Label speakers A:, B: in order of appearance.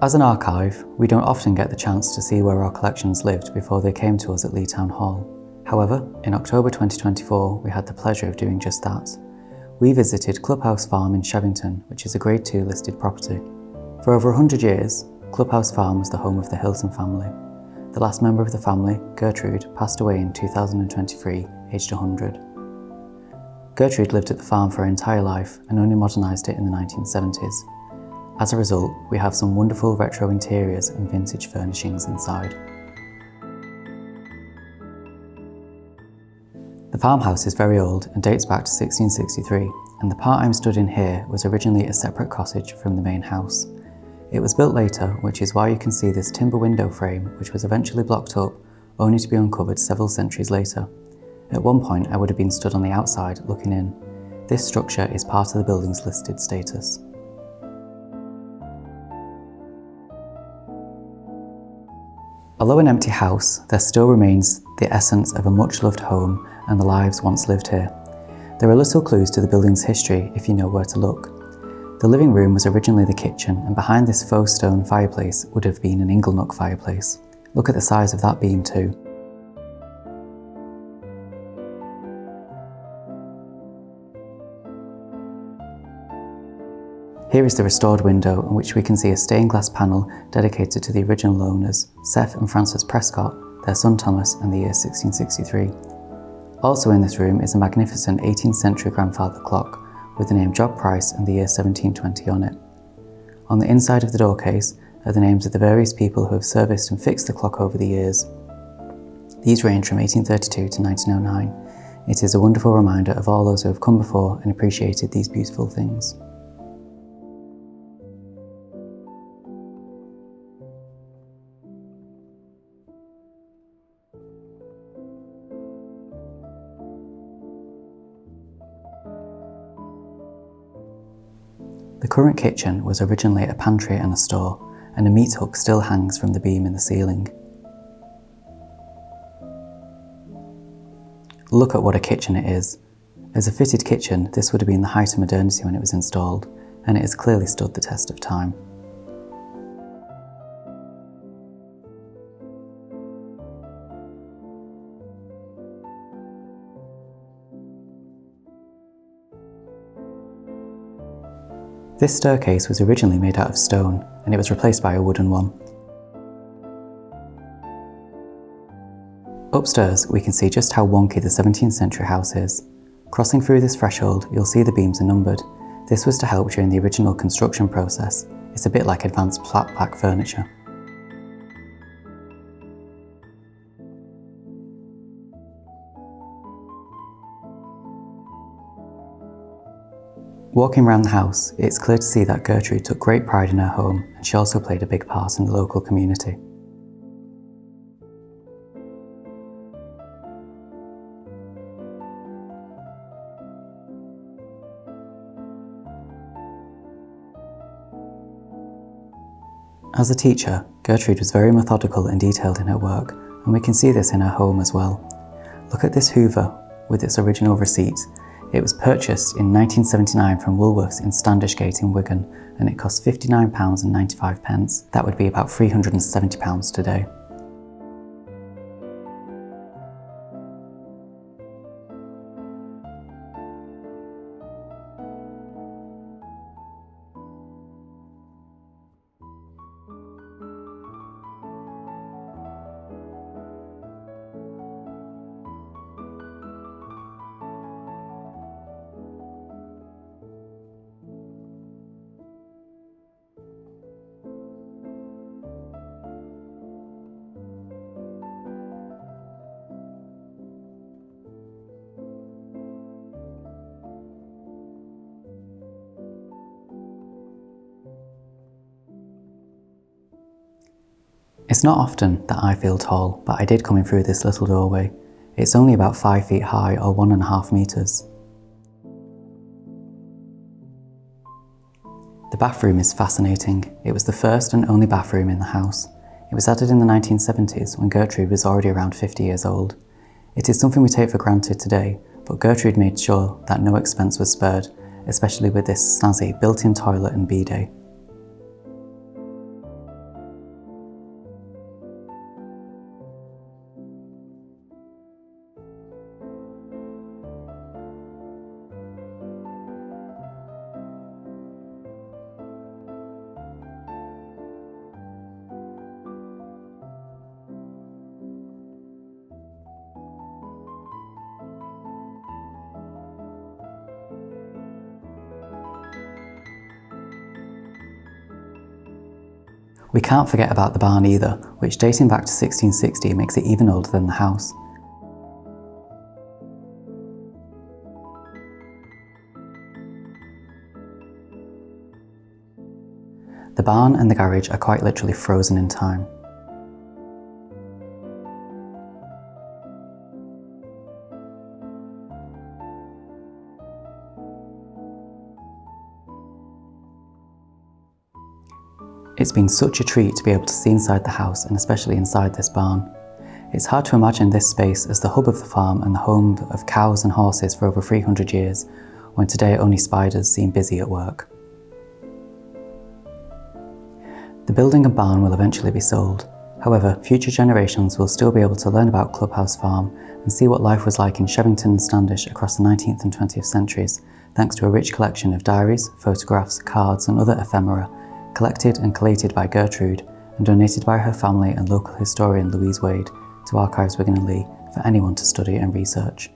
A: As an archive, we don't often get the chance to see where our collections lived before they came to us at Leigh Town Hall. However, in October 2024, we had the pleasure of doing just that. We visited Clubhouse Farm in Shevington, which is a Grade 2 listed property. For over 100 years, Clubhouse Farm was the home of the Hilton family. The last member of the family, Gertrude, passed away in 2023, aged 100. Gertrude lived at the farm for her entire life and only modernised it in the 1970s. As a result, we have some wonderful retro interiors and vintage furnishings inside. The farmhouse is very old and dates back to 1663, and the part I'm stood in here was originally a separate cottage from the main house. It was built later, which is why you can see this timber window frame, which was eventually blocked up, only to be uncovered several centuries later. At one point, I would have been stood on the outside looking in. This structure is part of the building's listed status. Although an empty house, there still remains the essence of a much-loved home and the lives once lived here. There are little clues to the building's history if you know where to look. The living room was originally the kitchen, and behind this faux stone fireplace would have been an inglenook fireplace. Look at the size of that beam too. Here is the restored window in which we can see a stained glass panel dedicated to the original owners, Seth and Frances Prescott, their son Thomas, and the year 1663. Also in this room is a magnificent 18th century grandfather clock with the name Job Price and the year 1720 on it. On the inside of the door case are the names of the various people who have serviced and fixed the clock over the years. These range from 1832 to 1909. It is a wonderful reminder of all those who have come before and appreciated these beautiful things. The current kitchen was originally a pantry and a store, and a meat hook still hangs from the beam in the ceiling. Look at what a kitchen it is. As a fitted kitchen, this would have been the height of modernity when it was installed, and it has clearly stood the test of time. This staircase was originally made out of stone, and it was replaced by a wooden one. Upstairs, we can see just how wonky the 17th century house is. Crossing through this threshold, you'll see the beams are numbered. This was to help during the original construction process. It's a bit like advanced flat pack furniture. Walking around the house, it's clear to see that Gertrude took great pride in her home, and she also played a big part in the local community. As a teacher, Gertrude was very methodical and detailed in her work, and we can see this in her home as well. Look at this Hoover with its original receipt. It was purchased in 1979 from Woolworths in Standishgate in Wigan, and it cost £59.95. That would be about £370 today. It's not often that I feel tall, but I did coming through this little doorway. It's only about 5 feet high or 1.5 meters. The bathroom is fascinating. It was the first and only bathroom in the house. It was added in the 1970s when Gertrude was already around 50 years old. It is something we take for granted today, but Gertrude made sure that no expense was spared, especially with this snazzy built-in toilet and bidet. We can't forget about the barn either, which dating back to 1660 makes it even older than the house. The barn and the garage are quite literally frozen in time. It's been such a treat to be able to see inside the house, and especially inside this barn. It's hard to imagine this space as the hub of the farm and the home of cows and horses for over 300 years, when today only spiders seem busy at work. The building and barn will eventually be sold. However, future generations will still be able to learn about Clubhouse Farm and see what life was like in Shevington and Standish across the 19th and 20th centuries, thanks to a rich collection of diaries, photographs, cards and other ephemera, collected and collated by Gertrude and donated by her family and local historian Louise Wade to Archives Wigan and Lee for anyone to study and research.